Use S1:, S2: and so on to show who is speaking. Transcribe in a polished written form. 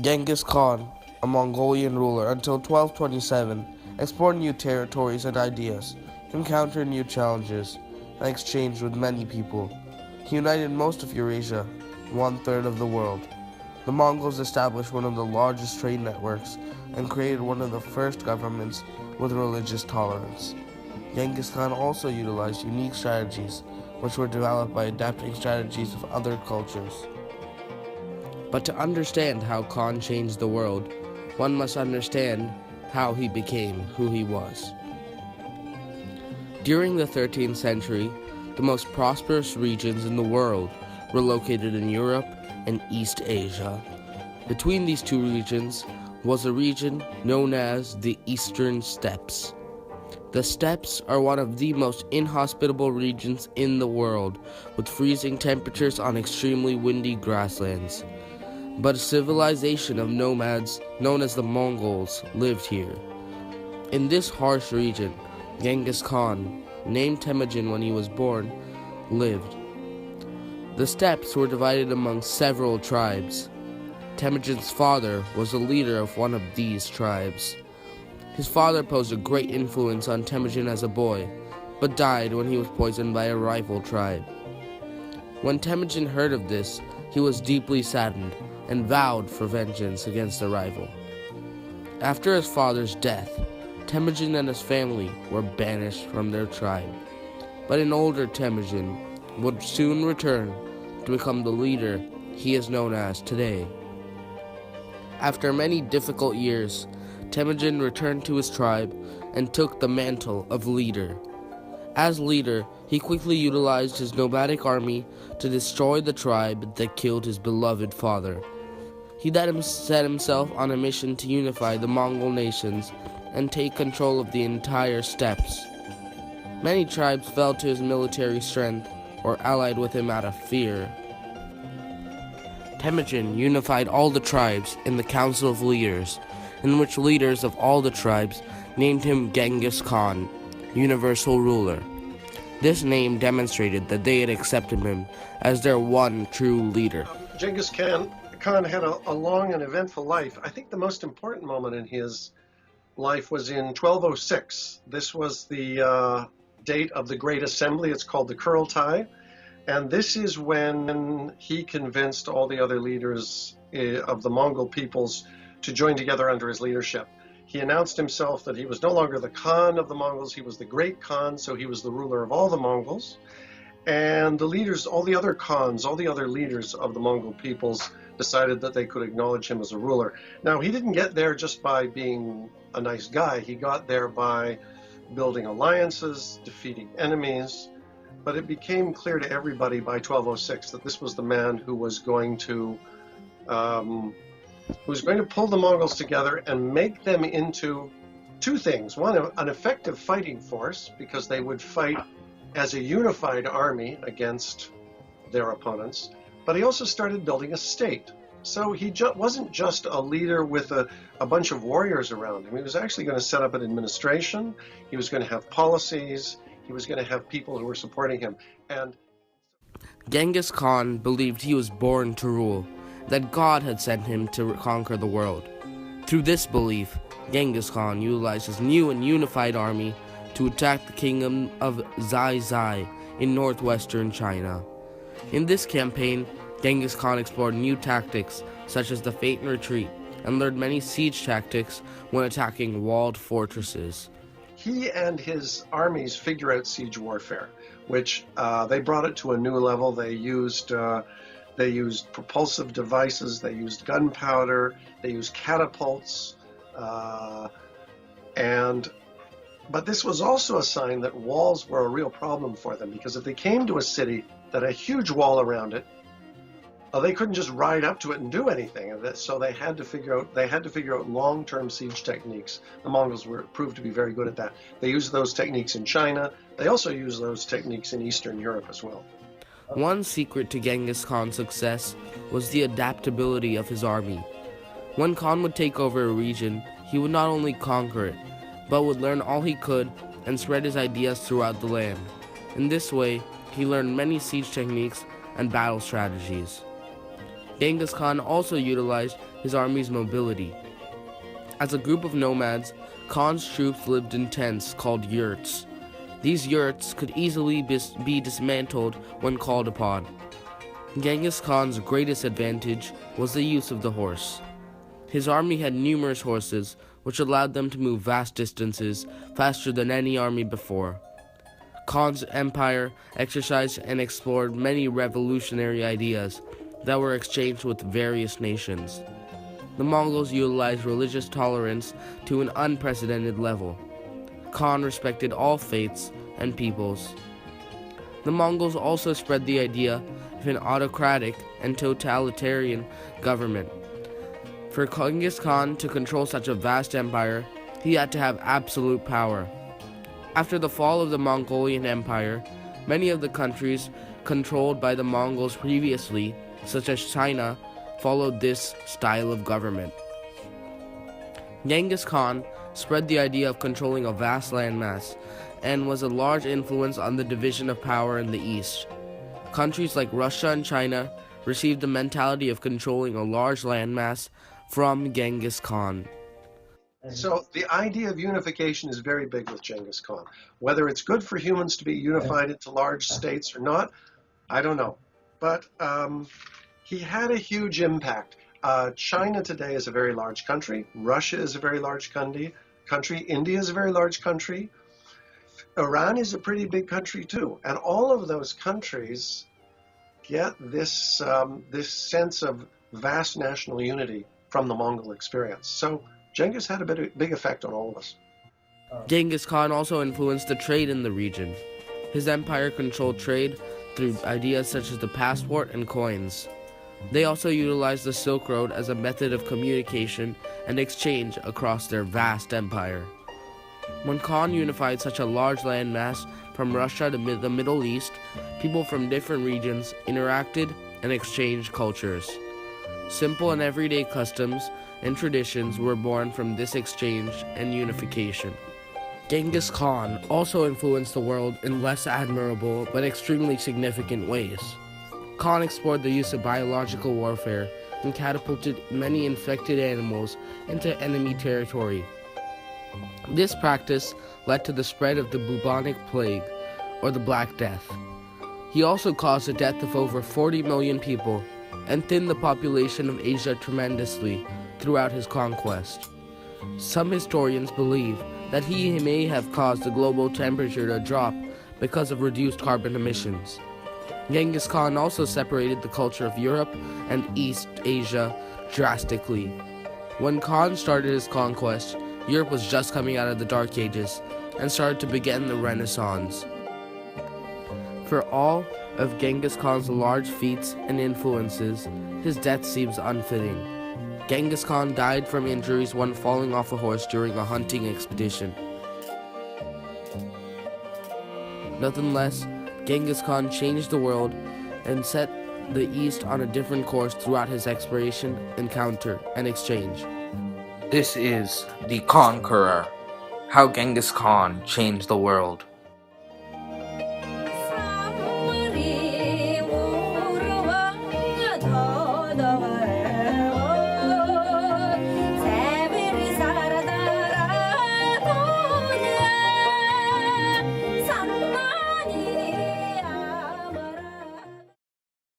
S1: Genghis Khan, a Mongolian ruler until 1227, explored new territories and ideas, encountered new challenges, and exchanged with many people. He united most of Eurasia, one-third of the world. The Mongols established one of the largest trade networks and created one of the first governments with religious tolerance. Genghis Khan also utilized unique strategies, which were developed by adapting strategies of other cultures. But to understand how Khan changed the world, one must understand how he became who he was. During the 13th century, the most prosperous regions in the world were located in Europe and East Asia. Between these two regions was a region known as the Eastern Steppes. The steppes are one of the most inhospitable regions in the world, with freezing temperatures on extremely windy grasslands. But a civilization of nomads known as the Mongols lived here. In this harsh region, Genghis Khan, named Temujin when he was born, lived. The steppes were divided among several tribes. Temujin's father was the leader of one of these tribes. His father posed a great influence on Temujin as a boy, but died when he was poisoned by a rival tribe. When Temujin heard of this, he was deeply saddened and vowed for vengeance against the rival. After his father's death, Temujin and his family were banished from their tribe. But an older Temujin would soon return to become the leader he is known as today. After many difficult years, Temujin returned to his tribe and took the mantle of leader. As leader, he quickly utilized his nomadic army to destroy the tribe that killed his beloved father. He then set himself on a mission to unify the Mongol nations and take control of the entire steppes. Many tribes fell to his military strength or allied with him out of fear. Temujin unified all the tribes in the Council of Leaders, in which leaders of all the tribes named him Genghis Khan, universal ruler. This name demonstrated that they had accepted him as their one true leader.
S2: Genghis Khan had a long and eventful life. I think the most important moment in his life was in 1206. This was the date of the Great Assembly. It's called the Kurultai. And this is when he convinced all the other leaders of the Mongol peoples to join together under his leadership. He announced himself that he was no longer the Khan of the Mongols, he was the great Khan, so he was the ruler of all the Mongols. And the leaders, all the other Khans, all the other leaders of the Mongol peoples decided that they could acknowledge him as a ruler. Now, he didn't get there just by being a nice guy. He got there by building alliances, defeating enemies, but it became clear to everybody by 1206 that this was the man who was going to pull the Mongols together and make them into two things. One, an effective fighting force, because they would fight as a unified army against their opponents, but he also started building a state. So he wasn't just a leader with a bunch of warriors around him. He was actually going to set up an administration. He was going to have policies. He was going to have people who were supporting him. And
S1: Genghis Khan believed he was born to rule, that God had sent him to conquer the world. Through this belief, Genghis Khan utilized his new and unified army to attack the kingdom of Zai in northwestern China. In this campaign, Genghis Khan explored new tactics such as the feint and retreat, and learned many siege tactics when attacking walled fortresses.
S2: He and his armies figure out siege warfare, which they brought it to a new level. They used propulsive devices, they used gunpowder, they used catapults, but this was also a sign that walls were a real problem for them, because if they came to a city that had a huge wall around it, they couldn't just ride up to it and do anything. So they had to figure out long-term siege techniques. The Mongols proved to be very good at that. They used those techniques in China. They also used those techniques in Eastern Europe as well.
S1: One secret to Genghis Khan's success was the adaptability of his army. When Khan would take over a region, he would not only conquer it, but would learn all he could and spread his ideas throughout the land. In this way, he learned many siege techniques and battle strategies. Genghis Khan also utilized his army's mobility. As a group of nomads, Khan's troops lived in tents called yurts. These yurts could easily be dismantled when called upon. Genghis Khan's greatest advantage was the use of the horse. His army had numerous horses, which allowed them to move vast distances faster than any army before. Khan's empire exercised and explored many revolutionary ideas that were exchanged with various nations. The Mongols utilized religious tolerance to an unprecedented level. Khan respected all faiths and peoples. The Mongols also spread the idea of an autocratic and totalitarian government. For Genghis Khan to control such a vast empire, he had to have absolute power. After the fall of the Mongolian Empire, many of the countries controlled by the Mongols previously, such as China, followed this style of government. Genghis Khan spread the idea of controlling a vast landmass and was a large influence on the division of power in the East. Countries like Russia and China received the mentality of controlling a large landmass from Genghis Khan.
S2: So the idea of unification is very big with Genghis Khan. Whether it's good for humans to be unified into large states or not, I don't know. But he had a huge impact. China today is a very large country. Russia is a very large country. India is a very large country. Iran is a pretty big country too. And all of those countries get this sense of vast national unity from the Mongol experience. So Genghis had a big effect on all of us.
S1: Genghis Khan also influenced the trade in the region. His empire controlled trade through ideas such as the passport and coins. They also utilized the Silk Road as a method of communication and exchange across their vast empire. When Khan unified such a large landmass from Russia to the Middle East, people from different regions interacted and exchanged cultures. Simple and everyday customs and traditions were born from this exchange and unification. Genghis Khan also influenced the world in less admirable but extremely significant ways. Khan explored the use of biological warfare and catapulted many infected animals into enemy territory. This practice led to the spread of the bubonic plague, or the Black Death. He also caused the death of over 40 million people and thinned the population of Asia tremendously throughout his conquest. Some historians believe that he may have caused the global temperature to drop because of reduced carbon emissions. Genghis Khan also separated the culture of Europe and East Asia drastically. When Khan started his conquest, Europe was just coming out of the Dark Ages and started to begin the Renaissance. For all of Genghis Khan's large feats and influences, his death seems unfitting. Genghis Khan died from injuries when falling off a horse during a hunting expedition. Nonetheless, Genghis Khan changed the world and set the East on a different course throughout his exploration, encounter, and exchange.
S3: This is The Khanqueror, how Genghis Khan changed the world.